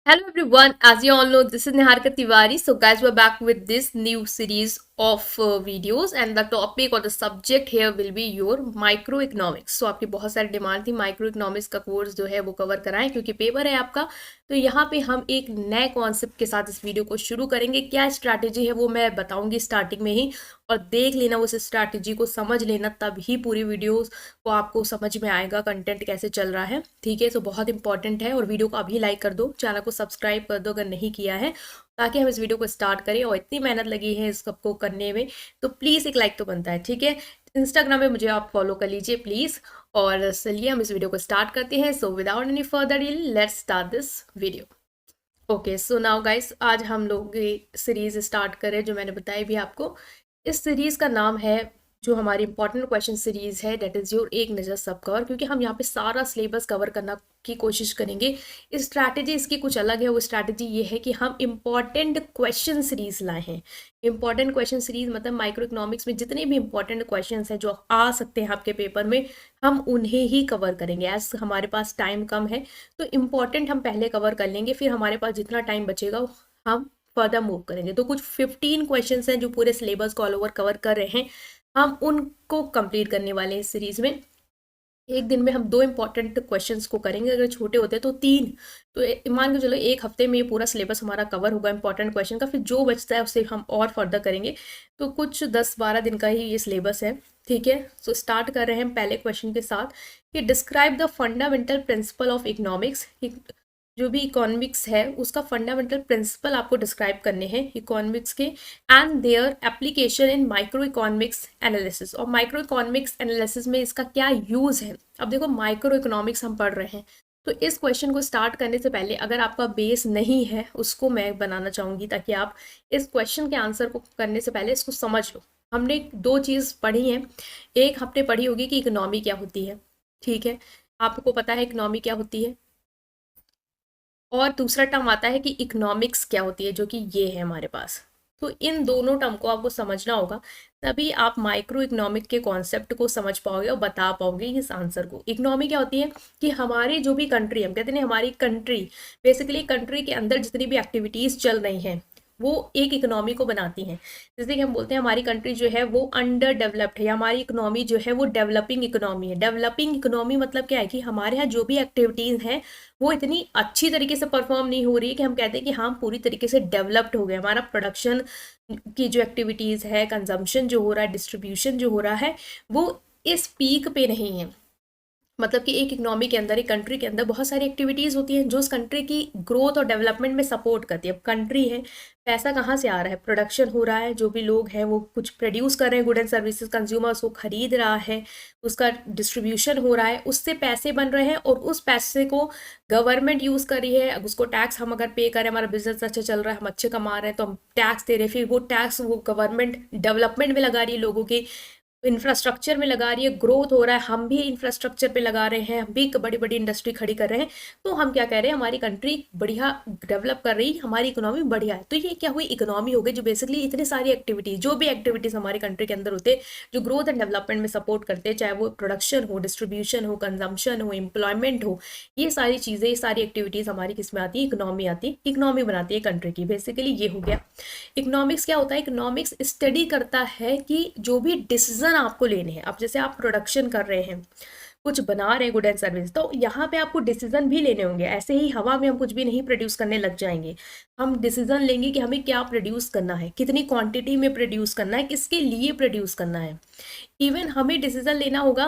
Hello everyone, as you all know, this is Niharika Tiwari. So guys, we're back with this new series of videos and the topic or the subject here will be your microeconomics. So आपकी बहुत सारी demand थी micro का course जो है वो cover कराएं क्योंकि पेपर है आपका। तो यहाँ पे हम एक नए कॉन्सेप्ट के साथ इस वीडियो को शुरू करेंगे। क्या स्ट्रैटेजी है वो मैं बताऊंगी स्टार्टिंग में ही, और देख लेना उस स्ट्रैटेजी को, समझ लेना, तब ही पूरी वीडियो को आपको समझ में आएगा कंटेंट कैसे चल रहा है। ठीक है, तो बहुत इंपॉर्टेंट है और वीडियो को अभी लाइक कर दो, चैनल को सब्सक्राइब कर दो अगर नहीं किया है, ताकि हम इस वीडियो को स्टार्ट करें। और इतनी मेहनत लगी है इस सबको करने में, तो प्लीज़ एक लाइक तो बनता है। ठीक है, इंस्टाग्राम पे मुझे आप फॉलो कर लीजिए प्लीज़। और चलिए हम इस वीडियो को स्टार्ट करते हैं। So without any further delay let's start this video. Okay, so now guys, आज हम लोग ये सीरीज स्टार्ट करें जो मैंने बताई भी आपको। इस सीरीज का नाम है, जो हमारी इंपॉर्टेंट क्वेश्चन सीरीज है, डेट इज़ योर एक नज़र सब कवर, क्योंकि हम यहाँ पे सारा सिलेबस कवर करना की कोशिश करेंगे। स्ट्रैटेजी इसकी कुछ अलग है। वो स्ट्रैटेजी ये है कि हम इंपॉर्टेंट क्वेश्चन सीरीज लाए हैं। इंपॉर्टेंट क्वेश्चन सीरीज मतलब माइक्रो इकोनॉमिक्स में जितने भी इंपॉर्टेंट क्वेश्चन हैं जो आ सकते हैं आपके पेपर में, हम उन्हें ही कवर करेंगे। एज हमारे पास टाइम कम है तो इम्पॉर्टेंट हम पहले कवर कर लेंगे, फिर हमारे पास जितना टाइम बचेगा हम फर्दर मूव करेंगे। तो कुछ 15 क्वेश्चंस हैं जो पूरे सिलेबस को ऑल ओवर कवर कर रहे हैं, हम उनको कंप्लीट करने वाले हैं इस सीरीज में। एक दिन में हम 2 इंपॉर्टेंट क्वेश्चंस को करेंगे, अगर छोटे होते हैं तो 3। तो मान के चलो एक हफ्ते में ये पूरा सिलेबस हमारा कवर होगा इंपॉर्टेंट क्वेश्चन का, फिर जो बचता है उससे हम और फर्दर करेंगे। तो कुछ 10-12 दिन का ही ये सिलेबस है। ठीक है, सो स्टार्ट कर रहे हैं पहले क्वेश्चन के साथ कि describe the fundamental principle of economics. जो भी इकोनॉमिक्स है उसका फंडामेंटल प्रिंसिपल आपको डिस्क्राइब करने हैं इकोनॉमिक्स के, and their application in micro economics analysis. और माइक्रो इकोनॉमिक्स एनालिसिस में इसका क्या यूज़ है। अब देखो, माइक्रो इकोनॉमिक्स हम पढ़ रहे हैं, तो इस क्वेश्चन को स्टार्ट करने से पहले अगर आपका बेस नहीं है उसको मैं बनाना चाहूँगी, ताकि आप इस क्वेश्चन के आंसर को करने से पहले इसको समझ लो। हमने 2 चीज़ पढ़ी हैं। एक हमने पढ़ी होगी कि इकोनॉमी क्या होती है। ठीक है, आपको पता है इकोनॉमी क्या होती है। और दूसरा टर्म आता है कि इकोनॉमिक्स क्या होती है, जो कि ये है हमारे पास। तो इन दोनों टर्म को आपको समझना होगा, तभी आप माइक्रो इकोनॉमिक के कॉन्सेप्ट को समझ पाओगे और बता पाओगे इस आंसर को। इकोनॉमी क्या होती है कि हमारी जो भी कंट्री, हम कहते हैं हमारी कंट्री, बेसिकली कंट्री के अंदर जितनी भी एक्टिविटीज़ चल रही हैं वो एक इकोनॉमी को बनाती हैं। जैसे कि हम बोलते हैं हमारी कंट्री जो है वो अंडर डेवलप्ड है, या हमारी इकोनॉमी जो है वो डेवलपिंग इकोनॉमी है। डेवलपिंग इकोनॉमी मतलब क्या है कि हमारे यहाँ जो भी एक्टिविटीज़ हैं वो इतनी अच्छी तरीके से परफॉर्म नहीं हो रही है कि हम कहते हैं कि हाँ पूरी तरीके से डेवलप्ड हो गया। हमारा प्रोडक्शन की जो एक्टिविटीज़ है, कंजम्पशन जो हो रहा है, डिस्ट्रीब्यूशन जो हो रहा है, वो इस पीक पे नहीं है। मतलब कि एक इकोनॉमी के अंदर, एक कंट्री के अंदर बहुत सारी एक्टिविटीज़ होती हैं जो उस कंट्री की ग्रोथ और डेवलपमेंट में सपोर्ट करती है। अब कंट्री है, पैसा कहाँ से आ रहा है, प्रोडक्शन हो रहा है, जो भी लोग हैं वो कुछ प्रोड्यूस कर रहे हैं, गुड एंड सर्विसेज, कंज्यूमर उसको खरीद रहा है, उसका डिस्ट्रीब्यूशन हो रहा है, उससे पैसे बन रहे हैं और उस पैसे को गवर्नमेंट यूज़ कर रही है। उसको टैक्स हम अगर पे करें, हमारा बिजनेस अच्छा चल रहा है, हम अच्छे कमा रहे हैं, तो हम टैक्स दे रहे हैं, फिर वो टैक्स वो गवर्नमेंट डेवलपमेंट में लगा रही है, लोगों के इंफ्रास्ट्रक्चर में लगा रही है, ग्रोथ हो रहा है, हम भी इंफ्रास्ट्रक्चर पे लगा रहे हैं, हम भी बड़ी बड़ी इंडस्ट्री खड़ी कर रहे हैं। तो हम क्या कह रहे हैं, हमारी कंट्री बढ़िया डेवलप कर रही है, हमारी इकोनॉमी बढ़िया है। तो ये क्या हुई, इकोनॉमी हो गई, जो बेसिकली इतनी सारी एक्टिविटीज, जो भी एक्टिविटीज हमारी कंट्री के अंदर होते हैं जो ग्रोथ एंड डेवलपमेंट में सपोर्ट करते हैं, चाहे वो प्रोडक्शन हो, डिस्ट्रीब्यूशन हो, कंजम्पशन हो, एम्प्लॉयमेंट हो, ये सारी चीज़ें, ये सारी एक्टिविटीज़ हमारी किस में आती है, इकोनॉमी आती है। इकोनॉमी बनाती है कंट्री की, बेसिकली ये हो गया। इकोनॉमिक्स क्या होता है, इकोनॉमिक्स स्टडी करता है कि जो भी डिसीजन आपको लेने हैं, अब जैसे आप प्रोडक्शन कर रहे हैं, कुछ बना रहे हैं गुड एंड सर्विस, तो यहाँ पे आपको डिसीजन भी लेने होंगे। ऐसे ही हवा में हम कुछ भी नहीं प्रोड्यूस करने लग जाएंगे। हम डिसीजन लेंगे कि हमें क्या प्रोड्यूस करना है, कितनी क्वांटिटी में प्रोड्यूस करना है, किसके लिए प्रोड्यूस करना है। इवन हमें डिसीजन लेना होगा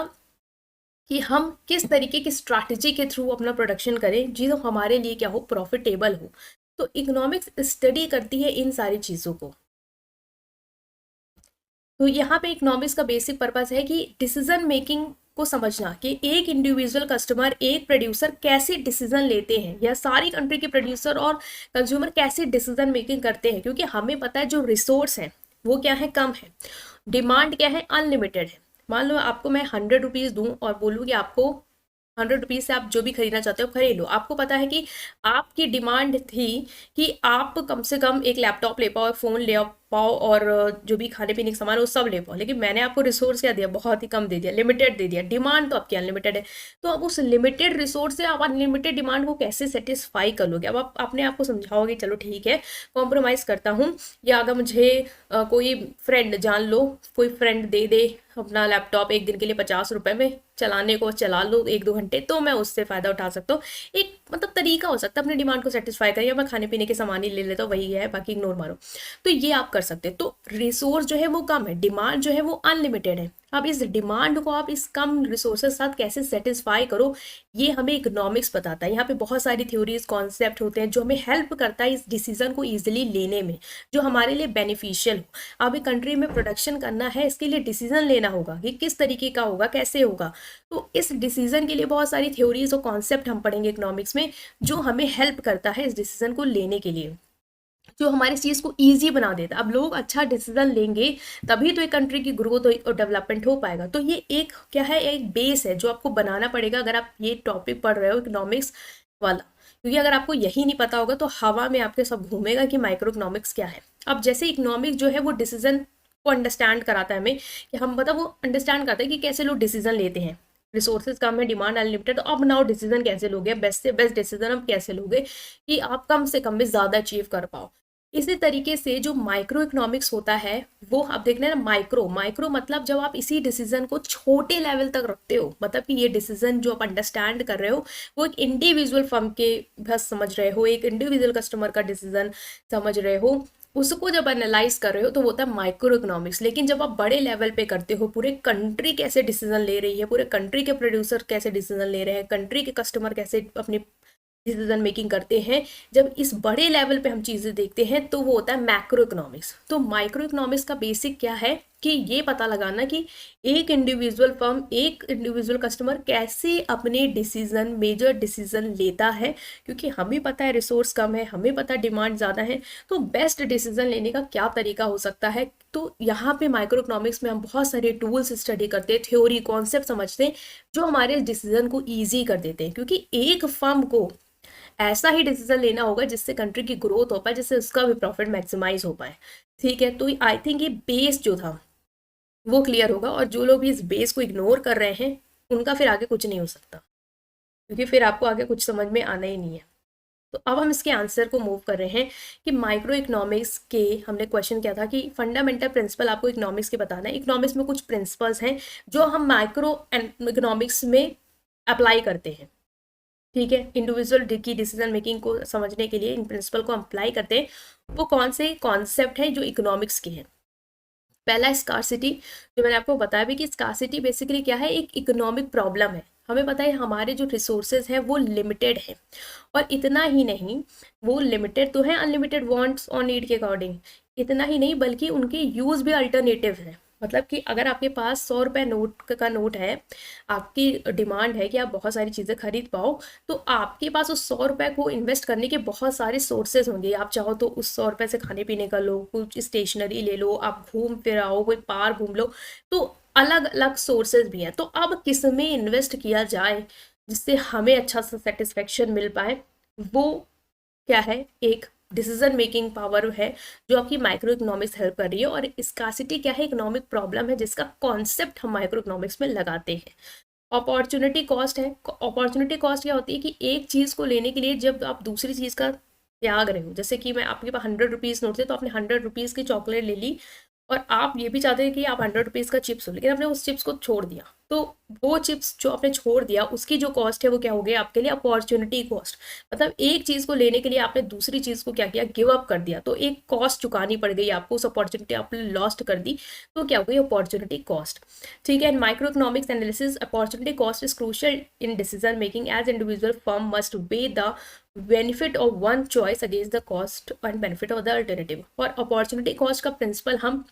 कि हम किस तरीके की स्ट्रैटेजी के थ्रू अपना प्रोडक्शन करें जो हमारे लिए क्या हो, प्रॉफिटेबल हो। तो इकोनॉमिक्स स्टडी करती है इन सारी चीज़ों को। तो यहाँ पे इकोनॉमिक्स का बेसिक पर्पस है कि डिसीजन मेकिंग को समझना, कि एक इंडिविजुअल कस्टमर, एक प्रोड्यूसर कैसे डिसीजन लेते हैं, या सारी कंट्री के प्रोड्यूसर और कंज्यूमर कैसे डिसीजन मेकिंग करते हैं। क्योंकि हमें पता है जो रिसोर्स है वो क्या है, कम है, डिमांड क्या है, अनलिमिटेड है। मान लो आपको मैं 100 रुपीज़ दूँ और बोलूँ कि आपको 100 रुपीज़ से आप जो भी खरीदना चाहते हो खरीद लो। आपको पता है कि आपकी डिमांड थी कि आप कम से कम एक लैपटॉप ले पाओ, फ़ोन ले आओ, पाओ और जो भी खाने पीने का सामान है वो सब ले पाओ, लेकिन मैंने आपको रिसोर्स क्या दिया, बहुत ही कम दे दिया, लिमिटेड दे दिया। डिमांड तो आपकी अनलिमिटेड है, तो अब उस लिमिटेड रिसोर्स से आप अनलिमिटेड डिमांड को कैसे सेटिस्फाई कर लोगे? अब आप अपने आप को समझाओगे चलो ठीक है कॉम्प्रोमाइज़ करता हूँ, या अगर मुझे कोई फ्रेंड, जान लो कोई फ्रेंड दे दे अपना लैपटॉप एक दिन के लिए 50 रुपए में, चलाने को चला लो 1-2 घंटे, तो मैं उससे फ़ायदा उठा सकता हूँ। एक मतलब तरीका हो सकता है अपनी डिमांड को सेटिस्फाई करें, या मैं खाने पीने के सामान ही ले लेता हूँ, वही है, बाकी इग्नोर मारो। तो ये आप कर सकते हैं। तो रिसोर्स जो है वो कम है, डिमांड जो है वो अनलिमिटेड है। अब इस डिमांड को आप इस कम रिसोर्सेज साथ कैसे सेटिस्फाई करो, ये हमें इकोनॉमिक्स बताता है। यहाँ पे बहुत सारी थ्योरीज कॉन्सेप्ट होते हैं जो हमें हेल्प करता है इस डिसीजन को ईजिली लेने में, जो हमारे लिए बेनिफिशियल हो। अब एक कंट्री में प्रोडक्शन करना है, इसके लिए डिसीजन लेना होगा कि किस तरीके का होगा, कैसे होगा। तो इस डिसीजन के लिए बहुत सारी थ्योरीज और कॉन्सेप्ट हम पढ़ेंगे इकोनॉमिक्स में, जो हमें हेल्प करता है इस डिसीजन को लेने के लिए, जो हमारी चीज़ को ईजी बना देता है। अब लोग अच्छा डिसीजन लेंगे तभी तो एक कंट्री की ग्रोथ और डेवलपमेंट हो पाएगा। तो ये एक क्या है, एक बेस है जो आपको बनाना पड़ेगा अगर आप ये टॉपिक पढ़ रहे हो इकोनॉमिक्स वाला, क्योंकि अगर आपको यही नहीं पता होगा तो हवा में आपके सब घूमेगा कि माइक्रो इकोनॉमिक्स क्या है। अब जैसे इकोनॉमिक्स जो है वो डिसीजन को अंडरस्टैंड कराता है हमें, कि हम मतलब वो अंडरस्टैंड करते हैं कि कैसे लोग डिसीजन लेते हैं। रिसोर्सेज कम है, डिमांड अनलिमिटेड, तो अब नाउ डिसीजन कैसे लोगे, बेस्ट से बेस्ट डिसीजन अब कैसे लोगे कि आप कम से कम में ज़्यादा अचीव कर पाओ। इसी तरीके से जो माइक्रो इकोनॉमिक्स होता है वो आप देखना ना, माइक्रो माइक्रो मतलब जब आप इसी डिसीजन को छोटे लेवल तक रखते हो, मतलब कि ये डिसीजन जो आप अंडरस्टैंड कर रहे हो वो एक इंडिविजुअल फर्म के बस समझ रहे हो, एक इंडिविजुअल कस्टमर का डिसीजन समझ रहे हो, उसको जब एनालाइज कर रहे हो तो वो होता है माइक्रो इकोनॉमिक्स। लेकिन जब आप बड़े लेवल पे करते हो, पूरे कंट्री कैसे डिसीजन ले रही है, पूरे कंट्री के प्रोड्यूसर कैसे डिसीजन ले रहे हैं, कंट्री के कस्टमर कैसे अपनी डिसीजन मेकिंग करते हैं, जब इस बड़े लेवल पे हम चीज़ें देखते हैं तो वो होता है मैक्रो इकोनॉमिक्स। तो माइक्रो इकोनॉमिक्स का बेसिक क्या है कि ये पता लगाना कि एक इंडिविजुअल फर्म, एक इंडिविजुअल कस्टमर कैसे अपने डिसीजन, मेजर डिसीजन लेता है, क्योंकि हमें पता है रिसोर्स कम है, हमें पता है डिमांड ज़्यादा है, तो बेस्ट डिसीजन लेने का क्या तरीका हो सकता है। तो यहाँ पे माइक्रो इकोनॉमिक्स में हम बहुत सारे टूल्स स्टडी करते हैं, थ्योरी कॉन्सेप्ट समझते हैं, जो हमारे डिसीजन को ईजी कर देते हैं, क्योंकि एक फर्म को ऐसा ही डिसीजन लेना होगा जिससे कंट्री की ग्रोथ हो पाए, जिससे उसका भी प्रॉफिट मैक्सिमाइज हो पाए। ठीक है, तो आई थिंक ये बेस जो था वो क्लियर होगा, और जो लोग भी इस बेस को इग्नोर कर रहे हैं उनका फिर आगे कुछ नहीं हो सकता, क्योंकि फिर आपको आगे कुछ समझ में आना ही नहीं है। तो अब हम इसके आंसर को मूव कर रहे हैं कि माइक्रो इकोनॉमिक्स के हमने क्वेश्चन किया था कि फंडामेंटल प्रिंसिपल आपको इकोनॉमिक्स के बताना है। इकोनॉमिक्स में कुछ प्रिंसिपल्स हैं जो हम माइक्रो इकोनॉमिक्स में अप्लाई करते हैं। ठीक है, इंडिविजुअल की डिसीजन मेकिंग को समझने के लिए इन प्रिंसिपल को अप्लाई करते हैं। वो कौन से कॉन्सेप्ट हैं जो इकोनॉमिक्स के हैं? पहला स्कार्सिटी, जो मैंने आपको बताया भी कि स्कार्सिटी बेसिकली क्या है, एक इकोनॉमिक प्रॉब्लम है। हमें पता है हमारे जो रिसोर्सेज हैं वो लिमिटेड है, और इतना ही नहीं, वो लिमिटेड तो है अनलिमिटेड वांट्स और नीड के अकॉर्डिंग, इतना ही नहीं बल्कि उनके यूज़ भी अल्टरनेटिव है। मतलब कि अगर आपके पास 100 रुपये नोट का नोट है, आपकी डिमांड है कि आप बहुत सारी चीज़ें खरीद पाओ, तो आपके पास उस 100 रुपये को इन्वेस्ट करने के बहुत सारे सोर्सेज होंगे। आप चाहो तो उस 100 रुपये से खाने पीने का लो, कुछ स्टेशनरी ले लो, आप घूम फिर आओ, कोई पार्क घूम लो, तो अलग अलग सोर्सेज भी हैं। तो अब किस में इन्वेस्ट किया जाए जिससे हमें अच्छा सा सेटिस्फेक्शन मिल पाए, वो क्या है, एक डिसीजन मेकिंग पावर है जो आपकी माइक्रो इकोनॉमिक्स हेल्प कर रही है। और स्कार्सिटी क्या है, इकोनॉमिक प्रॉब्लम है जिसका कॉन्सेप्ट हम माइक्रो इकोनॉमिक्स में लगाते हैं। अपॉर्चुनिटी कॉस्ट है। अपॉर्चुनिटी कॉस्ट क्या होती है कि एक चीज़ को लेने के लिए जब आप दूसरी चीज़ का त्याग रहे हो, जैसे कि मैं आपके पास 100 रुपीज़ नोट थे तो आपने 100 रुपीज़ की चॉकलेट ले ली, और आप ये भी चाहते हैं कि आप 100 रुपीज़ का चिप्स हो, लेकिन आपने उस चिप्स को छोड़ दिया, तो वो चिप्स जो आपने छोड़ दिया उसकी जो कॉस्ट है वो क्या हो गया आपके लिए, अपॉर्चुनिटी कॉस्ट। मतलब एक चीज़ को लेने के लिए आपने दूसरी चीज़ को क्या किया, गिव अप कर दिया, तो एक कॉस्ट चुकानी पड़ गई आपको, उस अपॉर्चुनिटी आपने लॉस्ट कर दी, तो क्या हो गई, अपॉर्चुनिटी कॉस्ट। ठीक है, micro economics analysis, opportunity cost is crucial in decision making as individual firm must weigh the benefit of one choice against the cost and benefit of the alternative. और opportunity cost का principle हम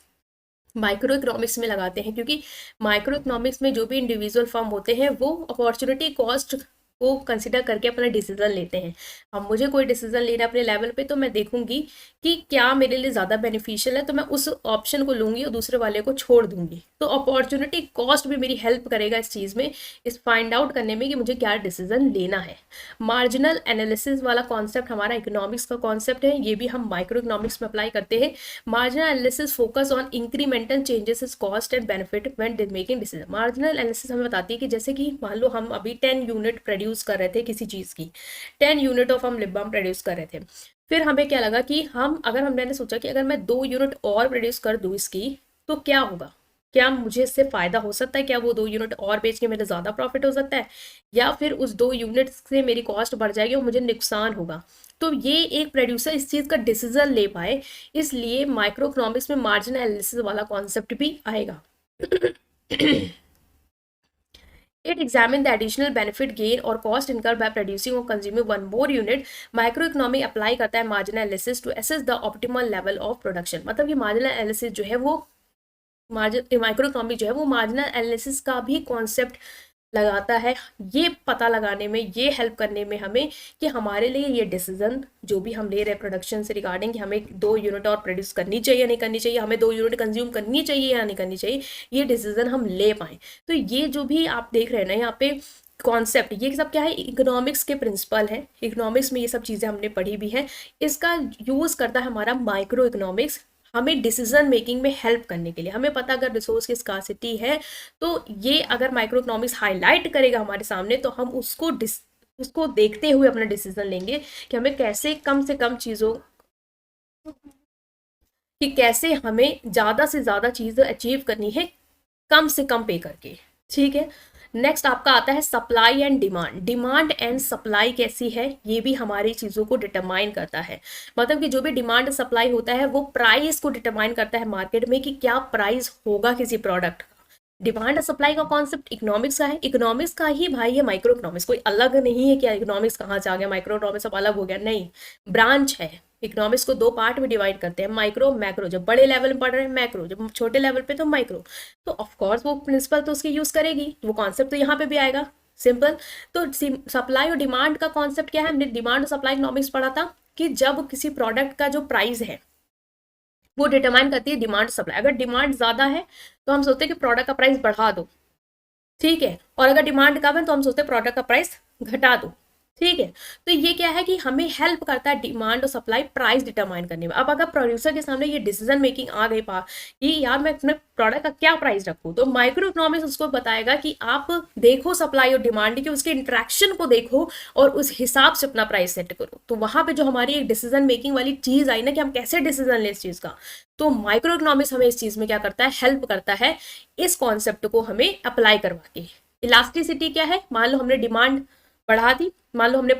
micro economics में लगाते हैं, क्योंकि micro economics में जो भी इंडिविजुअल फर्म होते हैं वो अपॉर्चुनिटी कॉस्ट को कंसिडर करके अपना डिसीजन लेते हैं। अब मुझे कोई डिसीजन लेना है अपने लेवल पे, तो मैं देखूंगी कि क्या मेरे लिए ज़्यादा बेनिफिशियल है, तो मैं उस ऑप्शन को लूंगी और दूसरे वाले को छोड़ दूंगी। तो अपॉर्चुनिटी कॉस्ट भी मेरी हेल्प करेगा इस चीज़ में, इस फाइंड आउट करने में कि मुझे क्या डिसीजन लेना है। मार्जिनल एनालिसिस वाला कॉन्सेप्ट हमारा इकोनॉमिक्स का कॉन्सेप्ट है, ये भी हम माइक्रो इकोनॉमिक्स में अप्लाई करते हैं। Marginal analysis focus on incremental changes is cost and benefit when making decision. Marginal analysis हमें बताती है कि जैसे कि मान लो हम अभी 10 यूनिट प्रोड्यूस कर रहे थे किसी चीज़ की, 10 यूनिट ऑफ हम लिप बाम प्रोड्यूस कर रहे थे। फिर हमें क्या लगा कि हम अगर हमने सोचा कि अगर मैं 2 यूनिट और प्रोड्यूस कर दूँ इसकी, तो क्या होगा, क्या मुझे इससे फायदा हो सकता है, क्या वो 2 यूनिट और बेच के मेरा ज़्यादा प्रॉफिट हो सकता है, या फिर उस 2 यूनिट से मेरी कॉस्ट बढ़ जाएगी और मुझे नुकसान होगा। तो ये एक प्रोड्यूसर इस चीज़ का डिसीजन ले पाए, इसलिए माइक्रो इकोनॉमिक्स में मार्जिन एनालिसिस वाला कॉन्सेप्ट भी आएगा। It examines the additional benefit gain or cost incurred by producing or consuming one more unit. Microeconomic apply करता है marginal analysis to assess the optimal level of production। मतलब कि marginal analysis जो है वो माइक्रो इकोनॉमिक जो है वो मार्जिनल एनालिसिस का भी कॉन्सेप्ट लगाता है, ये पता लगाने में, ये हेल्प करने में हमें कि हमारे लिए ये डिसीजन जो भी हम ले रहे हैं प्रोडक्शन से रिगार्डिंग कि हमें 2 यूनिट और प्रोड्यूस करनी चाहिए या नहीं करनी चाहिए, हमें 2 यूनिट कंज्यूम करनी चाहिए या नहीं करनी चाहिए, ये डिसीजन हम ले पाएँ। तो ये जो भी आप देख रहे हैं ना यहाँ पे कॉन्सेप्ट, ये सब क्या है, इकोनॉमिक्स के प्रिंसिपल है, इकोनॉमिक्स में ये सब चीज़ें हमने पढ़ी भी हैं। इसका यूज़ करता है हमारा माइक्रो इकोनॉमिक्स हमें डिसीजन मेकिंग में हेल्प करने के लिए। हमें पता अगर रिसोर्स की स्कार्सिटी है, तो ये अगर माइक्रो इकोनॉमिक्स हाईलाइट करेगा हमारे सामने, तो हम उसको देखते हुए अपना डिसीजन लेंगे कि हमें कैसे कम से कम चीज़ों कि कैसे हमें ज़्यादा से ज़्यादा चीज़ें अचीव करनी है कम से कम पे करके। ठीक है, नेक्स्ट आपका आता है supply and demand. Demand and supply कैसी है, ये भी हमारी चीज़ों को डिटरमाइन करता है। मतलब कि जो भी डिमांड सप्लाई होता है वो प्राइस को डिटरमाइन करता है मार्केट में कि क्या प्राइस होगा किसी प्रोडक्ट का। डिमांड और सप्लाई का कॉन्सेप्ट इकोनॉमिक्स का है, इकोनॉमिक्स का ही भाई है माइक्रो इकोनॉमिक्स, कोई अलग नहीं है कि इकोनॉमिक्स कहाँ से आ गया, माइक्रो इकोनॉमिक्स सब अलग हो गया, नहीं, ब्रांच है। इकोनॉमिक्स को 2 पार्ट में डिवाइड करते हैं, माइक्रो मैक्रो। जब बड़े लेवल में पढ़ रहे हैं मैक्रो, जब छोटे लेवल पे तो माइक्रो। तो ऑफकोर्स वो प्रिंसिपल तो उसकी यूज़ करेगी, वो कॉन्सेप्ट तो यहाँ पे भी आएगा, सिंपल। तो सप्लाई और डिमांड का कॉन्सेप्ट क्या है, हमने डिमांड और सप्लाई इकोनॉमिक्स पढ़ा था कि जब किसी प्रोडक्ट का जो प्राइस है वो डिटरमाइन करती है डिमांड सप्लाई। अगर डिमांड ज़्यादा है तो हम सोचते हैं कि प्रोडक्ट का प्राइस बढ़ा दो, ठीक है, और अगर डिमांड कम है तो हम सोचते हैं प्रोडक्ट का प्राइस घटा दो, ठीक है। तो ये क्या है कि हमें हेल्प करता है डिमांड और सप्लाई प्राइस डिटरमाइन करने में। अब अगर प्रोड्यूसर के सामने ये डिसीजन मेकिंग आ गई पा कि यार मैं अपने प्रोडक्ट का क्या प्राइस रखूँ, तो माइक्रो इकोनॉमिक्स उसको बताएगा कि आप देखो सप्लाई और डिमांड की उसके इंट्रैक्शन को देखो और उस हिसाब से अपना प्राइस सेट करो। तो वहां पे जो हमारी एक डिसीजन मेकिंग वाली चीज आई ना कि हम कैसे डिसीजन लें इस चीज का, तो माइक्रो इकोनॉमिक्स हमें इस चीज में क्या करता है, हेल्प करता है इस कॉन्सेप्ट को हमें अप्लाई करवा के। इलास्टिसिटी क्या है, मान लो हमने डिमांड बढ़ा दी, मान लो हमने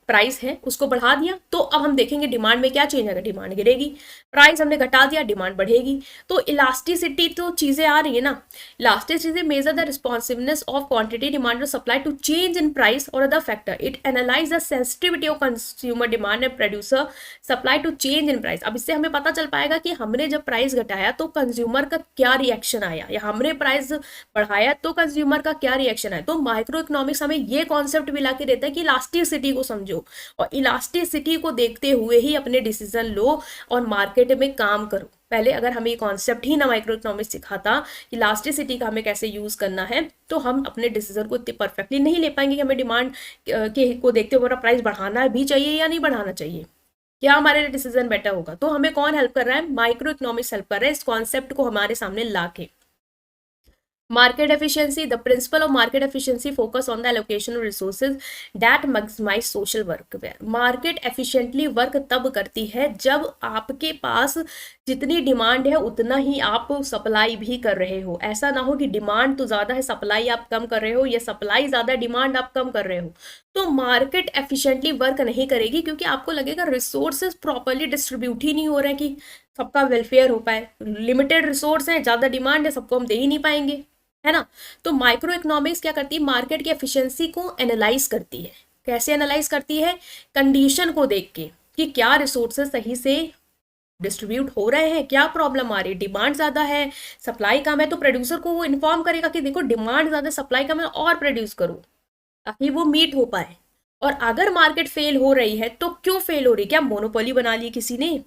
प्राइस है उसको बढ़ा दिया, तो अब हम देखेंगे डिमांड में क्या चेंज आएगा, डिमांड गिरेगी। प्राइस हमने घटा दिया, डिमांड बढ़ेगी। तो इलास्टिसिटी तो चीजें आ रही है ना, elasticity measure the responsiveness of quantity demand और supply to change in price और other factor. It analyse the sensitivity of consumer demand and producer supply to change in price. अब इससे हमें पता चल पाएगा कि हमने जब प्राइस घटाया तो कंज्यूमर का क्या रिएक्शन आया, या हमने प्राइस बढ़ाया तो कंज्यूमर का क्या रिएक्शन आया। तो माइक्रो इकोनॉमिक्स हमें ये कॉन्सेप्ट भी ला के देता है कि इलास्टिसिटी को समझो और इलास्टिसिटी को देखते हुए ही अपने डिसीजन लो और मार्केट में काम करो। पहले अगर हमें ये कॉन्सेप्ट ही ना माइक्रो इकोनॉमिक्स सिखाता कि इलास्टिसिटी का हमें कैसे यूज करना है, तो हम अपने डिसीजन को इतने परफेक्टली नहीं ले पाएंगे कि हमें डिमांड के को देखते हुए प्राइस बढ़ाना भी चाहिए या नहीं बढ़ाना चाहिए, क्या हमारे लिए डिसीजन बेटर होगा। तो हमें कौन हेल्प कर रहा है, माइक्रो इकोनॉमिक्स हेल्प कर रहा है इस कॉन्सेप्ट को हमारे सामने ला के। Market efficiency, the principle of market efficiency focus on the allocation of resources that maximize social work। Market efficiently work तब करती है जब आपके पास जितनी डिमांड है उतना ही आप सप्लाई भी कर रहे हो। ऐसा ना हो कि डिमांड तो ज़्यादा है सप्लाई आप कम कर रहे हो, या सप्लाई ज़्यादा डिमांड आप कम कर रहे हो। तो मार्केट एफिशिएंटली वर्क नहीं करेगी, क्योंकि आपको लगेगा रिसोर्सेज प्रॉपरली डिस्ट्रीब्यूट ही नहीं हो रहे हैं कि सबका वेलफेयर हो पाए। लिमिटेड रिसोर्स है, ज़्यादा डिमांड है, सबको हम दे ही नहीं पाएंगे, है ना। तो माइक्रो इकोनॉमिक्स क्या करती है, मार्केट की एफिशिएंसी को एनालाइज करती है। कैसे एनालाइज करती है, कंडीशन को देख के कि क्या रिसोर्सेज सही से डिस्ट्रीब्यूट हो रहे हैं, क्या प्रॉब्लम आ रही है, डिमांड ज़्यादा है सप्लाई कम है, तो प्रोड्यूसर को वो इन्फॉर्म करेगा कि देखो डिमांड ज़्यादा सप्लाई कम है और प्रोड्यूस करो। ताकि वो मीट हो पाए। और अगर मार्केट फेल हो रही है तो क्यों फेल हो रही है? क्या मोनोपोली बना ली किसी ने?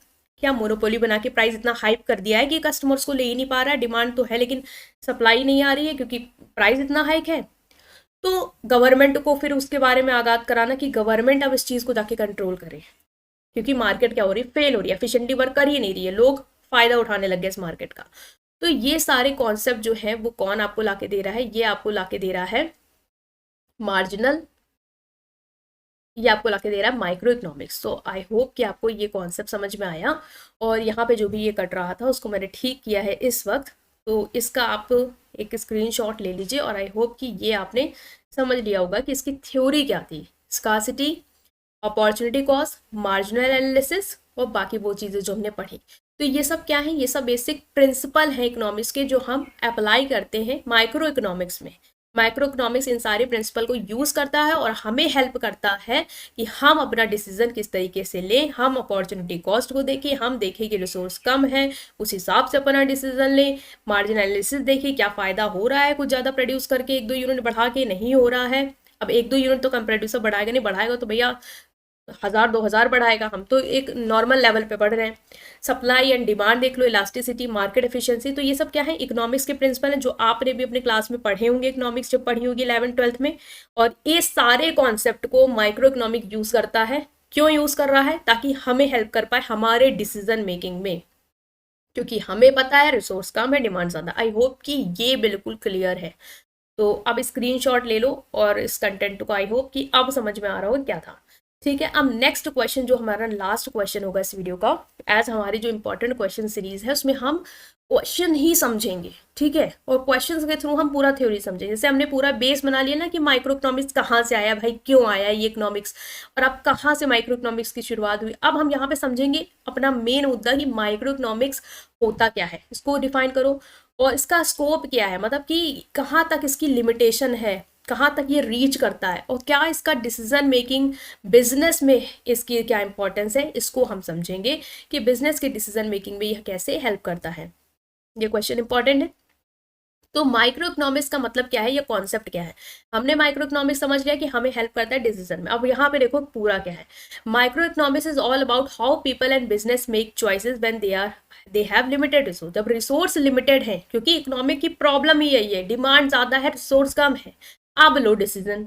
क्या मोनोपोली बना के प्राइस इतना हाइप कर दिया है कि कस्टमर्स को ले ही नहीं पा रहा है? डिमांड तो है लेकिन सप्लाई नहीं आ रही है क्योंकि प्राइस इतना हाइक है। तो गवर्नमेंट को फिर उसके बारे में आगाह कराना कि गवर्नमेंट अब इस चीज़ को जाके कंट्रोल करे, क्योंकि मार्केट क्या हो रही है, फेल हो रही है, एफिशिएंटली वर्क कर ही नहीं रही है, लोग फायदा उठाने लग गए इस मार्केट का। तो ये सारे कॉन्सेप्ट जो है वो कौन आपको लाके दे रहा है? ये आपको लाके दे रहा है मार्जिनल, ये आपको लाके दे रहा है micro economics. So I hope कि आपको ये कॉन्सेप्ट समझ में आया, और यहाँ पे जो भी ये कट रहा था उसको मैंने ठीक किया है इस वक्त। तो इसका आप एक स्क्रीनशॉट ले लीजिए, और आई होप कि ये आपने समझ लिया होगा कि इसकी थ्योरी क्या थी। Scarcity, opportunity cost, marginal analysis, और बाकी वो चीज़ें जो हमने पढ़ी। तो ये सब क्या है? ये सब बेसिक प्रिंसिपल हैं इकोनॉमिक्स के जो हम अप्लाई करते हैं माइक्रो इकोनॉमिक्स में। माइक्रो इकोनॉमिक्स इन सारे प्रिंसिपल को यूज़ करता है और हमें हेल्प करता है कि हम अपना डिसीजन किस तरीके से लें। हम अपॉर्चुनिटी कॉस्ट को देखें, हम देखें कि रिसोर्स कम है, उस हिसाब से अपना डिसीजन लें। मार्जिन एनालिसिस देखें क्या फ़ायदा हो रहा है कुछ ज़्यादा प्रोड्यूस करके, 1-2 यूनिट बढ़ा के नहीं हो रहा है। अब 1-2 यूनिट तो कम प्रोड्यूसर बढ़ाएगा नहीं, बढ़ाएगा तो भैया 1000-2000 बढ़ाएगा, हम तो एक नॉर्मल लेवल पे बढ़ रहे हैं। सप्लाई एंड डिमांड देख लो, इलास्टिसिटी, मार्केट एफिशिएंसी। तो ये सब क्या है? इकोनॉमिक्स के प्रिंसिपल हैं जो आपने भी अपने क्लास में पढ़े होंगे, इकोनॉमिक्स जब पढ़ी होगी 11th-12th में। और ये सारे कॉन्सेप्ट को माइक्रो इकोनॉमिक यूज करता है। क्यों यूज कर रहा है? ताकि हमें हेल्प कर पाए हमारे डिसीजन मेकिंग में, क्योंकि हमें पता है रिसोर्स कम है, डिमांड ज्यादा। आई होप कि ये बिल्कुल क्लियर है। तो अब स्क्रीनशॉट ले लो, और इस कंटेंट को आई होप कि अब समझ में आ रहा हो क्या था। ठीक है, अब नेक्स्ट क्वेश्चन जो हमारा लास्ट क्वेश्चन होगा इस वीडियो का, एज हमारी जो इंपॉर्टेंट क्वेश्चन सीरीज है उसमें हम क्वेश्चन ही समझेंगे। ठीक है, और क्वेश्चंस के थ्रू हम पूरा थ्योरी समझेंगे। जैसे हमने पूरा बेस बना लिया ना कि माइक्रो इकोनॉमिक्स कहाँ से आया भाई, क्यों आया ये इकोनॉमिक्स, और अब कहाँ से माइक्रो इकोनॉमिक्स की शुरुआत हुई। अब हम यहाँ पे समझेंगे अपना मेन मुद्दा कि माइक्रो इकोनॉमिक्स होता क्या है, इसको डिफाइन करो, और इसका स्कोप क्या है, मतलब कि कहाँ तक इसकी लिमिटेशन है, कहाँ तक ये रीच करता है, और क्या इसका डिसीजन मेकिंग बिजनेस में इसकी क्या इंपॉर्टेंस है, इसको हम समझेंगे कि बिजनेस के डिसीजन मेकिंग में यह कैसे हेल्प करता है। ये क्वेश्चन इंपॉर्टेंट है। तो माइक्रो इकोनॉमिक्स का मतलब क्या है, ये कॉन्सेप्ट क्या है? हमने माइक्रो इकोनॉमिक्स समझ लिया कि हमें हेल्प करता है डिसीजन में। अब यहाँ पे देखो पूरा क्या है। Micro economics is all about how people and business make choices when they have limited resource. जब रिसोर्स लिमिटेड है, क्योंकि इकोनॉमिक की प्रॉब्लम ही यही है, डिमांड ज्यादा है, रिसोर्स कम है, अब लो डिसीजन।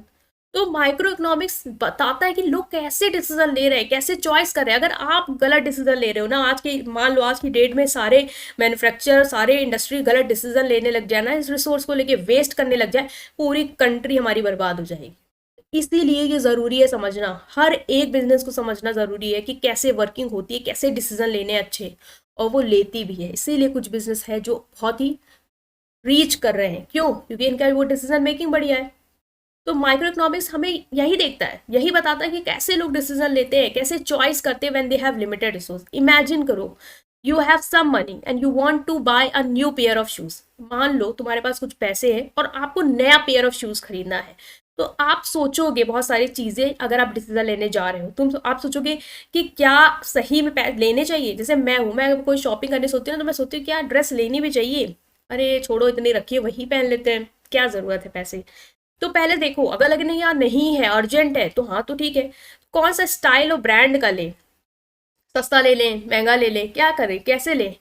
तो माइक्रो इकोनॉमिक्स बताता है कि लोग कैसे डिसीजन ले रहे हैं, कैसे चॉइस कर रहे हैं। अगर आप गलत डिसीजन ले रहे हो ना, आज की मान लो आज की डेट में सारे मैन्युफैक्चर, सारे इंडस्ट्री गलत डिसीजन लेने लग जाए ना, इस रिसोर्स को लेके वेस्ट करने लग जाए, पूरी कंट्री हमारी बर्बाद हो जाएगी। इसीलिए ये ज़रूरी है समझना, हर एक बिजनेस को समझना ज़रूरी है कि कैसे वर्किंग होती है, कैसे डिसीजन लेने अच्छे, और वो लेती भी है। इसीलिए कुछ बिजनेस है जो बहुत ही रीच कर रहे हैं, क्यों? क्योंकि इनका वो डिसीजन मेकिंग बढ़िया है। तो माइक्रो इकोनॉमिक्स हमें यही देखता है, यही बताता है कि कैसे लोग डिसीजन लेते हैं, कैसे चॉइस करते हैं when they have limited resource. Imagine करो, you have some money and you want to buy a new pair of shoes. मान लो तुम्हारे पास कुछ पैसे हैं और आपको नया पेयर ऑफ शूज खरीदना है। तो आप सोचोगे बहुत सारी चीजें, अगर आप डिसीजन लेने जा रहे हो आप सोचोगे कि क्या सही में लेने चाहिए। जैसे मैं हूँ, मैं कोई शॉपिंग करने सोचती हूँ ना, तो मैं सोचती हूँ क्या ड्रेस लेनी भी चाहिए, अरे छोड़ो इतनी रखिए वही पहन लेते हैं, क्या जरूरत है पैसे। तो पहले देखो, अगर लगने यार नहीं है, अर्जेंट है, तो हाँ तो ठीक है, कौन सा स्टाइल और ब्रांड का ले, सस्ता ले लें, महंगा ले लें, क्या करें, कैसे लें,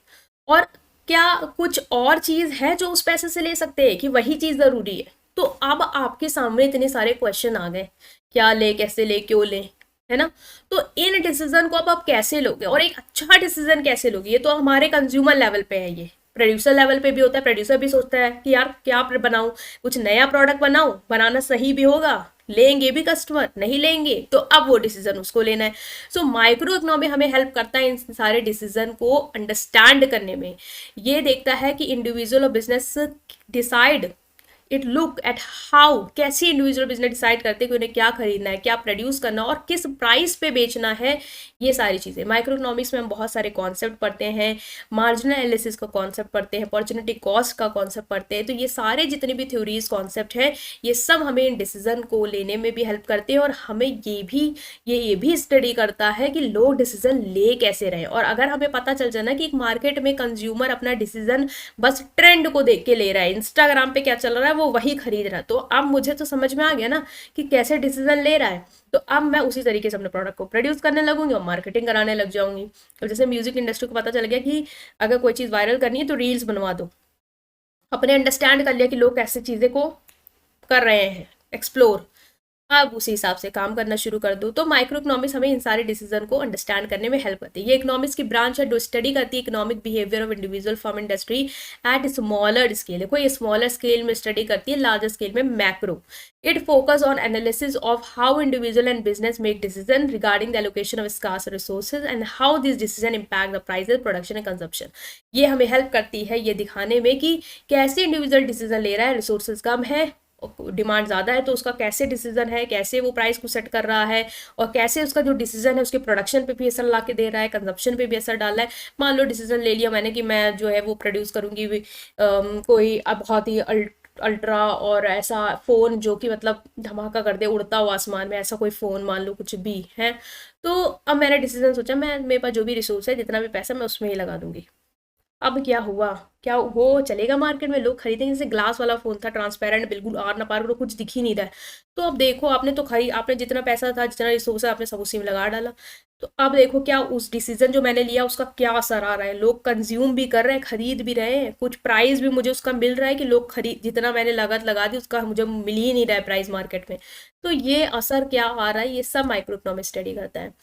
और क्या कुछ और चीज है जो उस पैसे से ले सकते हैं कि वही चीज जरूरी है। तो अब आपके सामने इतने सारे क्वेश्चन आ गए, क्या ले, कैसे ले, क्यों ले, है ना। तो इन डिसीजन को अब आप कैसे लोगे, और एक अच्छा डिसीजन कैसे लोगे, ये तो हमारे कंज्यूमर लेवल पे है। ये प्रोड्यूसर लेवल पे भी होता है, प्रोड्यूसर भी सोचता है कि यार क्या बनाऊं, कुछ नया प्रोडक्ट बनाऊं, बनाना सही भी होगा, लेंगे भी कस्टमर, नहीं लेंगे तो अब वो डिसीजन उसको लेना है। सो माइक्रो इकोनॉमी हमें हेल्प करता है इन सारे डिसीजन को अंडरस्टैंड करने में। ये देखता है कि इंडिविजुअल और business decide, it look at how, कैसे इंडिविजुअल बिजनेस डिसाइड करते हैं कि उन्हें क्या खरीदना है, क्या प्रोड्यूस करना और किस प्राइस पे बेचना है। ये सारी चीज़ें माइक्रो इकोनॉमिक्स में हम बहुत सारे कॉन्सेप्ट पढ़ते हैं, मार्जिनल एनालिसिस का कॉन्सेप्ट पढ़ते हैं, अपॉर्चुनिटी कॉस्ट का कॉन्सेप्ट पढ़ते हैं। तो ये सारे जितने भी थ्योरीज कॉन्सेप्ट हैं, ये सब हमें इन डिसीजन को लेने में भी हेल्प करते हैं, और हमें ये भी स्टडी करता है कि लोग डिसीजन ले कैसे रहे। और अगर हमें पता चल जाए ना कि एक मार्केट में कंज्यूमर अपना डिसीजन बस ट्रेंड को देख के ले रहा है, इंस्टाग्राम पे क्या चल रहा है वो वही खरीद रहा है। तो अब मुझे तो समझ में आ गया ना कि कैसे डिसीजन ले रहा है, तो अब मैं उसी तरीके से अपने प्रोडक्ट को प्रोड्यूस करने लगूंगी और मार्केटिंग कराने लग जाऊंगी। अब जैसे म्यूजिक इंडस्ट्री को पता चल गया कि अगर कोई चीज़ वायरल करनी है तो रील्स बनवा दो, अपने अंडरस्टैंड कर लिया कि लोग कैसे चीज़ें को कर रहे हैं एक्सप्लोर, अब उसी हिसाब से काम करना शुरू कर दो। तो माइक्रो इकोनॉमिक्स हमें इन सारे डिसीजन को अंडरस्टैंड करने में हेल्प करती है। ये इकोनॉमिक्स की ब्रांच है जो स्टडी करती है economic behaviour of individual form industry at smaller scale. देखो ये स्मॉलर स्केल में स्टडी करती है, लार्जर स्केल में macro. It focus on analysis of how individual and business make decision regarding the allocation of scarce resources and how this decision impact the prices, production and consumption. ये हमें help करती है ये दिखाने में कि कैसे इंडिविजुअल डिसीजन ले रहा है, रिसोर्सेज कम है, डिमांड ज़्यादा है, तो उसका कैसे डिसीजन है, कैसे वो प्राइस को सेट कर रहा है, और कैसे उसका जो डिसीजन है उसके प्रोडक्शन पे भी असर ला के दे रहा है, कंजप्शन पे भी असर डाल रहा है। मान लो डिसीजन ले लिया मैंने कि मैं जो है वो प्रोड्यूस करूँगी कोई बहुत ही अल्ट्रा और ऐसा फ़ोन जो कि मतलब धमाका कर दे, उड़ता हुआ आसमान में, ऐसा कोई फ़ोन मान लो कुछ भी है। तो अब मैंने डिसीजन सोचा मैं, मेरे पास जो भी रिसोर्स है, जितना भी पैसा, मैं उसमें ही लगा दूंगी। अब क्या हुआ, क्या वो चलेगा मार्केट में, लोग खरीदेंगे? जैसे ग्लास वाला फोन था, ट्रांसपेरेंट, बिल्कुल आर ना पार, तो कुछ दिख ही नहीं रहा है। तो अब देखो आपने तो आपने जितना पैसा था, जितना रिसोर्स है, आपने सब उसी में लगा डाला। तो अब देखो क्या उस डिसीजन जो मैंने लिया उसका क्या असर आ रहा है, लोग कंज्यूम भी कर रहे हैं, खरीद भी रहे हैं, कुछ प्राइस भी मुझे उसका मिल रहा है कि लोग खरीद, जितना मैंने लागत लगा दी उसका मुझे मिल ही नहीं रहा है प्राइस मार्केट में। तो ये असर क्या आ रहा है, ये सब माइक्रो इकोनॉमिक स्टडी करता है।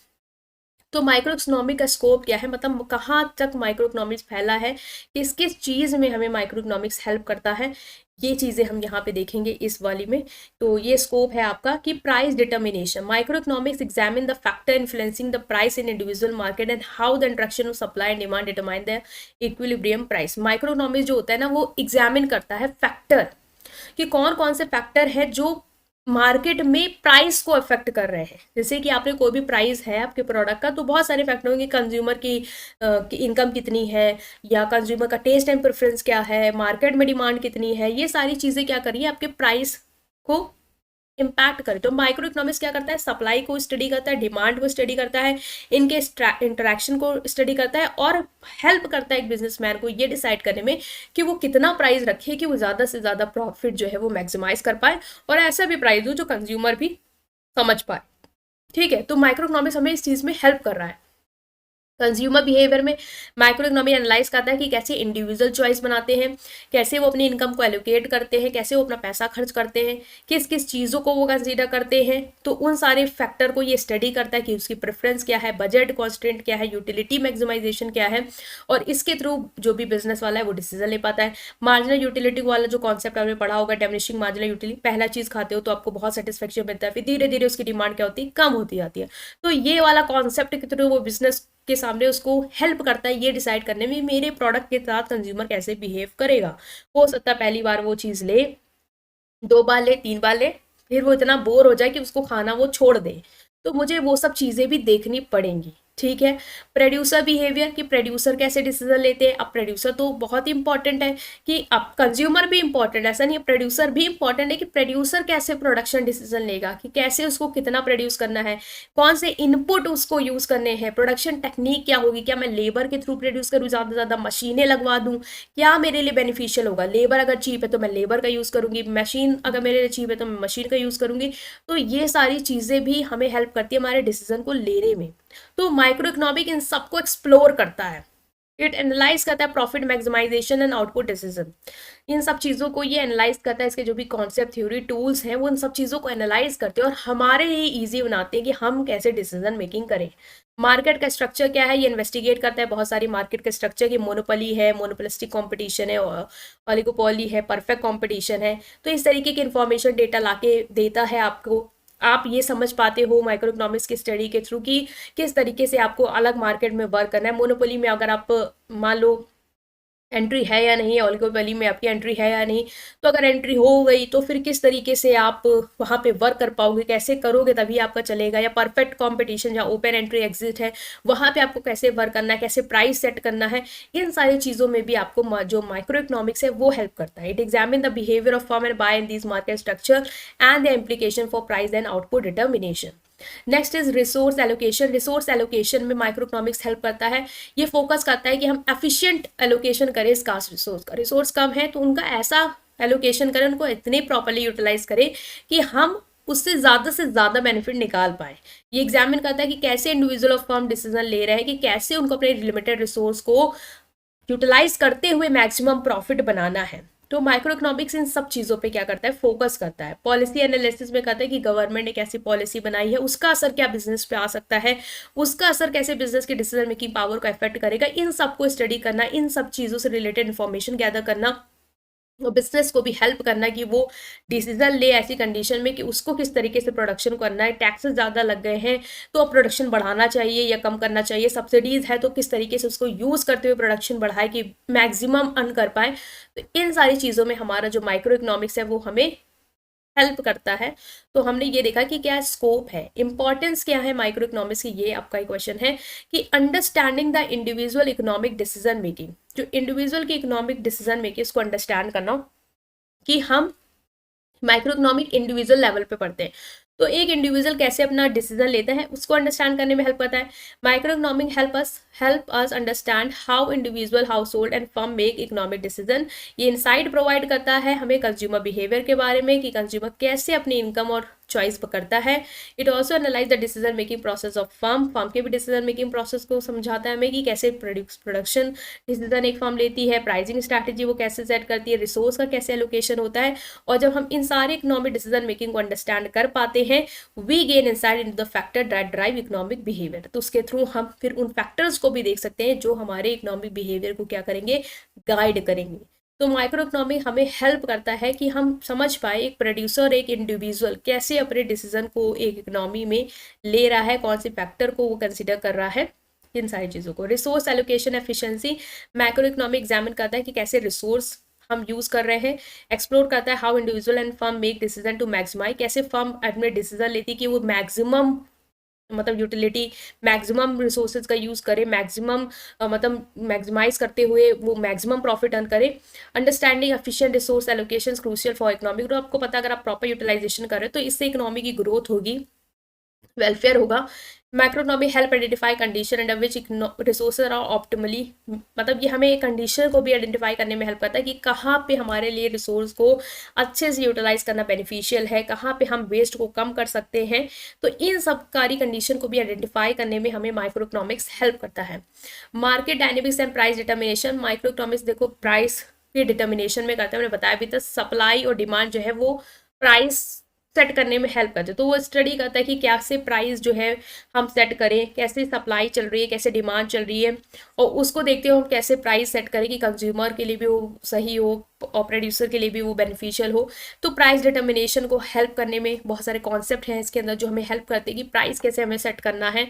तो माइक्रो इकोनॉमिक का स्कोप क्या है, मतलब कहाँ तक माइक्रो इकोनॉमिक्स फैला है, किस किस चीज़ में हमें माइक्रो इकोनॉमिक्स हेल्प करता है, ये चीज़ें हम यहाँ पे देखेंगे इस वाली में। तो ये स्कोप है आपका कि price determination. Micro economics examine the factor influencing the price in individual market and how the interaction of supply and demand determine the equilibrium price. Micro economics जो होता है ना, वो एग्जामिन करता है फैक्टर कि कौन कौन से फैक्टर है जो मार्केट में प्राइस को अफेक्ट कर रहे हैं। जैसे कि आपने कोई भी प्राइस है आपके प्रोडक्ट का, तो बहुत सारे फैक्टर होंगे, कंज्यूमर की इनकम कितनी है, या कंज्यूमर का टेस्ट एंड प्रेफरेंस क्या है, मार्केट में डिमांड कितनी है, ये सारी चीज़ें क्या करिए आपके प्राइस को इम्पैक्ट करे। तो माइक्रो इकोनॉमिक्स क्या करता है, सप्लाई को स्टडी करता है, डिमांड को स्टडी करता है, इनके इंटरेक्शन को स्टडी करता है, और हेल्प करता है एक बिजनेसमैन को ये डिसाइड करने में कि वो कितना प्राइस रखे कि वो ज़्यादा से ज़्यादा प्रॉफिट जो है वो मैक्सिमाइज कर पाए, और ऐसा भी प्राइस हो जो कंज्यूमर भी समझ पाए। ठीक है, तो माइक्रो इकोनॉमिक्स हमें इस चीज़ में हेल्प कर रहा है। कंज्यूमर बिहेवियर में माइक्रो इकोनॉमी एनालाइज करता है कि कैसे इंडिविजुअल चॉइस बनाते हैं, कैसे वो अपनी इनकम को एलोकेट करते हैं, कैसे वो अपना पैसा खर्च करते हैं, किस किस चीज़ों को वो कंसीडर करते हैं। तो उन सारे फैक्टर को ये स्टडी करता है कि उसकी प्रेफरेंस क्या है, बजट कॉन्स्टेंट क्या है, यूटिलिटी मैक्सिमाइजेशन क्या है, और इसके थ्रू जो भी बिजनेस वाला है वो डिसीजन ले पाता है। मार्जिनल यूटिलिटी वाला जो कॉन्सेप्ट आपने पढ़ा होगा, डेमनिशिंग मार्जिनल यूटिलिटी, पहला चीज़ खाते हो तो आपको बहुत सेटिस्फेक्शन मिलता है, फिर धीरे धीरे उसकी डिमांड क्या होती है, कम होती जाती है। तो ये वाला कॉन्सेप्ट के थ्रू वो बिजनेस के सामने उसको हेल्प करता है ये डिसाइड करने में मेरे प्रोडक्ट के साथ कंज्यूमर कैसे बिहेव करेगा। हो सकता है पहली बार वो चीज़ ले, 2 बार ले, 3 बार ले, फिर वो इतना बोर हो जाए कि उसको खाना वो छोड़ दे। तो मुझे वो सब चीज़ें भी देखनी पड़ेंगी। ठीक है, प्रोड्यूसर बिहेवियर कि प्रोड्यूसर कैसे डिसीजन लेते हैं। अब प्रोड्यूसर तो बहुत ही इंपॉर्टेंट है कि अब कंज्यूमर भी इंपॉर्टेंट, ऐसा नहीं है, प्रोड्यूसर भी इंपॉर्टेंट है कि प्रोड्यूसर कैसे प्रोडक्शन डिसीजन लेगा, कि कैसे उसको कितना प्रोड्यूस करना है, कौन से इनपुट उसको यूज़ करने हैं, प्रोडक्शन टेक्निक क्या होगी, क्या मैं लेबर के थ्रू प्रोड्यूस करूँ, ज़्यादा से ज़्यादा मशीनें लगवा दूँ, क्या मेरे लिए बेनिफिशियल होगा। लेबर अगर चीप है तो मैं लेबर का यूज़ करूँगी, मशीन अगर मेरे लिए चीप है तो मैं मशीन का यूज़ करूँगी। तो ये सारी चीज़ें भी हमें हेल्प करती है हमारे डिसीजन को लेने में। तो माइक्रो इकोनॉमिक इन सबको एक्सप्लोर करता है, इट एनालाइज करता है profit maximisation and output decision. इन सब चीज़ों को ये एनालाइज करता है, इसके जो भी कॉन्सेप्ट थ्योरी टूल्स हैं वो इन सब चीज़ों को एनालाइज करते हैं और हमारे लिए ईजी बनाते हैं कि हम कैसे डिसीजन मेकिंग करें। मार्केट का स्ट्रक्चर क्या है ये इन्वेस्टिगेट करता है, बहुत सारी मार्केट के स्ट्रक्चर की, मोनोपोली है, मोनोपोलिस्टिक कंपटीशन है, ओलिगोपोली है, परफेक्ट कंपटीशन है। तो इस तरीके की इंफॉर्मेशन डेटा लाके देता है आपको, आप ये समझ पाते हो माइक्रो इकोनॉमिक्स की स्टडी के थ्रू कि किस तरीके से आपको अलग मार्केट में वर्क करना है। मोनोपोली में अगर आप मान लो एंट्री है या नहीं है, ओलिगोपोली में आपकी एंट्री है या नहीं, तो अगर एंट्री हो गई तो फिर किस तरीके से आप वहाँ पे वर्क कर पाओगे, कैसे करोगे तभी आपका चलेगा। या परफेक्ट कंपटीशन जहाँ ओपन एंट्री एग्जिट है वहाँ पे आपको कैसे वर्क करना है, कैसे प्राइस सेट करना है, इन सारी चीज़ों में भी आपको जो माइक्रो इकोनॉमिक्स है वो हेल्प करता है। It examine the behaviour of firm and buy in this market structure and the implication for price and output determination. Next is resource allocation. Resource allocation में माइक्रो इकोनॉमिक्स हेल्प करता है, ये focus करता है कि हम एफिशिएंट एलोकेशन करें scarce resource का। रिसोर्स कम है तो उनका ऐसा एलोकेशन करें, उनको इतने प्रॉपरली यूटिलाइज करें कि हम उससे ज़्यादा बेनिफिट निकाल पाए। ये एग्जामिन करता है कि कैसे इंडिविजुअल और फर्म डिसीजन ले रहे हैं, कि कैसे उनको अपने लिमिटेड रिसोर्स को यूटिलाइज करते हुए मैक्सिमम प्रॉफिट बनाना है। तो माइक्रो इकोनॉमिक्स इन सब चीज़ों पे क्या करता है, फोकस करता है। पॉलिसी एनालिसिस में कहता है कि गवर्नमेंट ने कैसी पॉलिसी बनाई है, उसका असर क्या बिजनेस पे आ सकता है, उसका असर कैसे बिजनेस की डिसीजन मेकिंग पावर को अफेक्ट करेगा। इन सबको स्टडी करना, इन सब चीज़ों से रिलेटेड इन्फॉर्मेशन गैदर करना, और बिजनेस को भी हेल्प करना कि वो डिसीजन ले ऐसी कंडीशन में कि उसको किस तरीके से प्रोडक्शन करना है। टैक्सेस ज़्यादा लग गए हैं तो अब प्रोडक्शन बढ़ाना चाहिए या कम करना चाहिए, सब्सिडीज़ है तो किस तरीके से उसको यूज़ करते हुए प्रोडक्शन बढ़ाए कि मैक्सिमम अर्न कर पाए। तो इन सारी चीज़ों में हमारा जो माइक्रो इकोनॉमिक्स है वो हमें हेल्प करता है। तो हमने ये देखा कि क्या स्कोप है, इंपॉर्टेंस क्या है माइक्रो इकोनॉमिक्स की, ये आपका क्वेश्चन है कि understanding the individual economic decision making, जो इंडिविजुअल की इकोनॉमिक डिसीजन मेकिंग इसको अंडरस्टैंड करना, कि हम माइक्रो इकोनॉमिक इंडिविजुअल लेवल पे पढ़ते हैं तो एक इंडिविजुअल कैसे अपना डिसीजन लेता है उसको अंडरस्टैंड करने में हेल्प करता है। Micro economic help us understand how individual house hold and firm make economic decision. ये इंसाइट प्रोवाइड करता है हमें कंज्यूमर बिहेवियर के बारे में कि कंज्यूमर कैसे अपनी इनकम और चॉइस करता है। It also analyse the decision making process of firm के भी डिसीजन मेकिंग प्रोसेस को समझाता है हमें कि कैसे प्रोडक्शन डिसीजन एक फर्म लेती है, प्राइसिंग स्ट्रैटेजी वो कैसे सेट करती है, रिसोर्स का कैसे एलोकेशन होता है। और जब हम इन सारे इकोनॉमिक डिसीजन मेकिंग को अंडरस्टैंड कर पाते हैं, we gain insight into the factor that drive economic behaviour. तो उसके थ्रू हम फिर उन फैक्टर्स को भी देख सकते हैं जो हमारे इकोनॉमिक बिहेवियर को क्या करेंगे, गाइड करेंगे। तो माइक्रो इकोनॉमी हमें हेल्प करता है कि हम समझ पाए एक प्रोड्यूसर, एक इंडिविजुअल कैसे अपने डिसीजन को एक इकोनॉमी में ले रहा है, कौन से फैक्टर को वो कंसिडर कर रहा है, इन सारी चीज़ों को। Resource allocation efficiency, macro economy examine करता है कि कैसे रिसोर्स हम यूज कर रहे हैं। एक्सप्लोर करता है how individual and firm make decision to maximise, कैसे फर्म अपने डिसीजन लेती है कि वो मैक्सिमम मतलब यूटिलिटी, मैक्सिमम रिसोर्सेज का यूज़ करे, मैक्सिमम मतलब मैक्सिमाइज करते हुए वो मैक्सिमम प्रॉफिट अर्न करे। Understanding efficient resource allocation crucial for economic growth. आपको पता अगर आप प्रॉपर यूटिलाइजेशन करें तो इससे इकोनॉमी की ग्रोथ होगी, वेलफेयर होगा। Macroeconomy help identify condition under which resources are optimally, मतलब ये हमें एक कंडीशन को भी आइडेंटिफाई करने में हेल्प करता है कि कहाँ पे हमारे लिए रिसोर्स को अच्छे से यूटिलाइज करना बेनिफिशियल है, कहाँ पे हम वेस्ट को कम कर सकते हैं। तो इन सब कारी कंडीशन को भी आइडेंटिफाई करने में हमें माइक्रो इकोनॉमिक्स हेल्प करता है। Market dynamics and price determination, micro economics देखो प्राइस के डिटर्मिनेशन में करते हैं, मैंने बताया भी था सप्लाई और डिमांड जो है वो प्राइस सेट करने में हेल्प करते हैं। तो वो स्टडी करता है कि कैसे प्राइस जो है हम सेट करें, कैसे सप्लाई चल रही है, कैसे डिमांड चल रही है, और उसको देखते हुए हम कैसे प्राइस सेट करें कि कंज्यूमर के लिए भी वो सही हो और प्रोड्यूसर के लिए भी वो बेनिफिशियल हो। तो प्राइस डिटर्मिनेशन को हेल्प करने में बहुत सारे कॉन्सेप्ट हैं इसके अंदर जो हमें हेल्प करते हैं कि प्राइस कैसे हमें सेट करना है,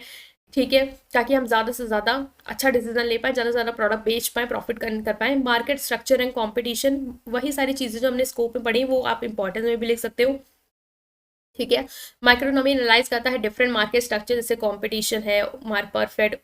ठीक है, ताकि हम ज़्यादा से ज़्यादा अच्छा डिसीजन ले पाए, ज़्यादा से ज़्यादा प्रोडक्ट बेच पाएँ, प्रॉफिट कर पाएँ। मार्केट स्ट्रक्चर एंड कॉम्पिटिशन, वही सारी चीज़ें जो हमने स्कोप में पढ़ी वो आप इंपॉर्टेंस में भी लिख सकते हो, ठीक है। माइक्रोइकोनॉमी एनालाइज करता है डिफरेंट मार्केट स्ट्रक्चर, जैसे कंपटीशन है, perfect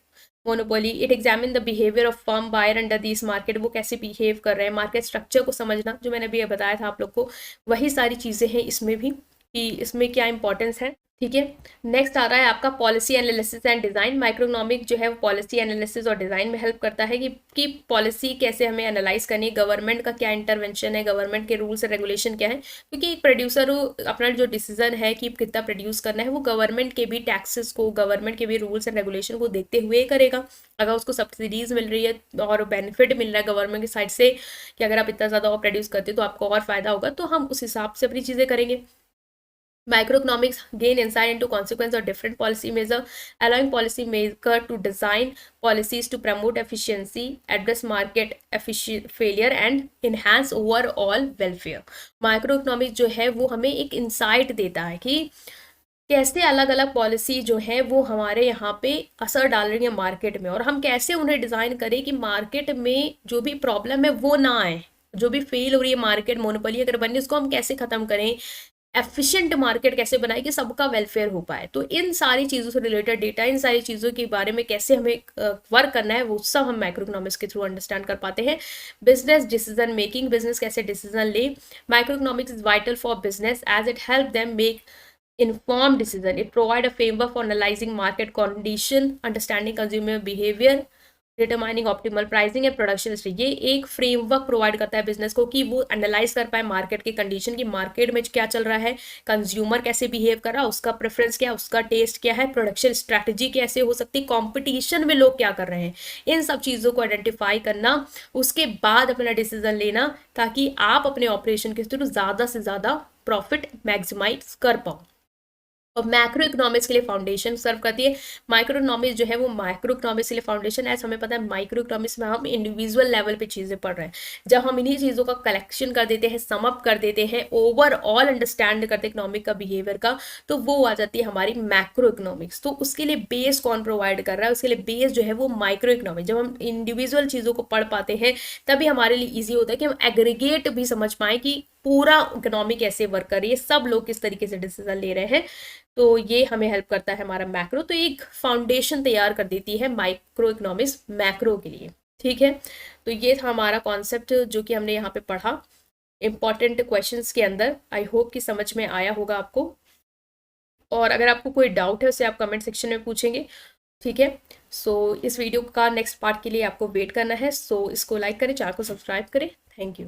monopoly. It examine the behaviour of firm buyer under this market, वो कैसे बिहेव कर रहे हैं, मार्केट स्ट्रक्चर को समझना जो मैंने अभी बताया था आप लोग को, वही सारी चीज़ें हैं इसमें भी कि इसमें क्या इंपॉर्टेंस है, ठीक है। नेक्स्ट आ रहा है आपका policy analysis and design. Microeconomic जो है वो पॉलिसी एनालिसिस और डिज़ाइन में हेल्प करता है कि पॉलिसी कैसे हमें एनालाइज करनी है, गवर्नमेंट का क्या इंटरवेंशन है, गवर्नमेंट के रूल्स एंड रेगुलेशन क्या है, क्योंकि एक प्रोड्यूसर अपना जो डिसीजन है कि कितना प्रोड्यूस करना है वो गवर्नमेंट के भी टैक्सेस को, गवर्नमेंट के भी रूल्स एंड रेगुलेशन को देखते हुए करेगा। अगर उसको सब्सिडीज़ मिल रही है और बेनिफिट मिल रहा है गवर्नमेंट की साइड से कि अगर आप इतना ज़्यादा और प्रोड्यूस करते हो तो आपको और फायदा होगा, तो हम उस हिसाब से अपनी चीज़ें करेंगे। Microeconomics gain insight into consequence of different policy measure, allowing policy maker to design policies to promote efficiency, address market failure and enhance overall welfare. Microeconomics जो है वो हमें एक insight देता है कि कैसे अलग अलग पॉलिसी जो है वो हमारे यहाँ पे असर डाल रही है मार्केट में, और हम कैसे उन्हें डिज़ाइन करें कि मार्केट में जो भी प्रॉब्लम है वो ना आए, जो भी फेल हो रही है मार्केट, मोनोपोली अगर बनी उसको हम कैसे ख़त्म करें, एफिशिएंट मार्केट कैसे बनाए कि सबका वेलफेयर हो पाए। तो इन सारी चीज़ों से रिलेटेड डेटा, इन सारी चीज़ों के बारे में कैसे हमें वर्क करना है वो सब हम माइक्रो इकोनॉमिक्स के थ्रू अंडरस्टैंड कर पाते हैं। बिजनेस डिसीजन मेकिंग, बिजनेस कैसे डिसीजन ले। Micro economics is vital for business as it help them make informed decision. It provide a framework for analyzing market condition, understanding consumer behavior, determining optimal pricing and production strategy, ये एक framework provide करता है business को कि वो analyse कर पाए market की कंडीशन, की मार्केट में क्या चल रहा है, कंज्यूमर कैसे बिहेव कर रहा है, उसका प्रेफरेंस क्या है, उसका टेस्ट क्या है, प्रोडक्शन स्ट्रैटेजी कैसे हो सकती है, कॉम्पिटिशन में लोग क्या कर रहे हैं, इन सब चीज़ों को आइडेंटिफाई करना, उसके बाद अपना डिसीजन लेना, ताकि आप अपने ऑपरेशन के थ्रू ज़्यादा से ज़्यादा प्रॉफिट मैक्सिमाइज कर पाओ। और मैक्रो इकोनॉमिक्स के लिए फाउंडेशन सर्व करती है। माइक्रो इकोनॉमिक्स जो है वो माइक्रो इकोनॉमिक्स के लिए फाउंडेशन है। हमें पता है माइक्रो इकोनॉमिक्स में हम इंडिविजुअल लेवल पे चीज़ें पढ़ रहे हैं। जब हम इन्हीं चीज़ों का कलेक्शन कर देते हैं, सम अप कर देते हैं, ओवरऑल अंडरस्टैंड करते हैं इकोनॉमिक का बिहेवियर का, तो वो आ जाती है हमारी मैक्रो इकोनॉमिक्स। तो उसके लिए बेस कौन प्रोवाइड कर रहा है, उसके लिए बेस जो है वो माइक्रो इकोनॉमिक्स। जब हम इंडिविजुअल चीज़ों को पढ़ पाते हैं तभी हमारे लिए ईजी होता है कि हम एग्रीगेट भी समझ पाएँ कि पूरा इकोनॉमी कैसे वर्क कर रही है, सब लोग किस तरीके से डिसीजन ले रहे हैं। तो ये हमें हेल्प करता है हमारा मैक्रो, तो एक फाउंडेशन तैयार कर देती है माइक्रो इकोनॉमिक्स मैक्रो के लिए। ठीक है, तो ये था हमारा कॉन्सेप्ट जो कि हमने यहाँ पे पढ़ा इंपॉर्टेंट क्वेश्चंस के अंदर। आई होप कि समझ में आया होगा आपको, और अगर आपको कोई डाउट है उसे आप कमेंट सेक्शन में पूछेंगे। ठीक है, सो इस वीडियो का नेक्स्ट पार्ट के लिए आपको वेट करना है। सो इसको लाइक करें, चैनल को सब्सक्राइब करें। Thank you.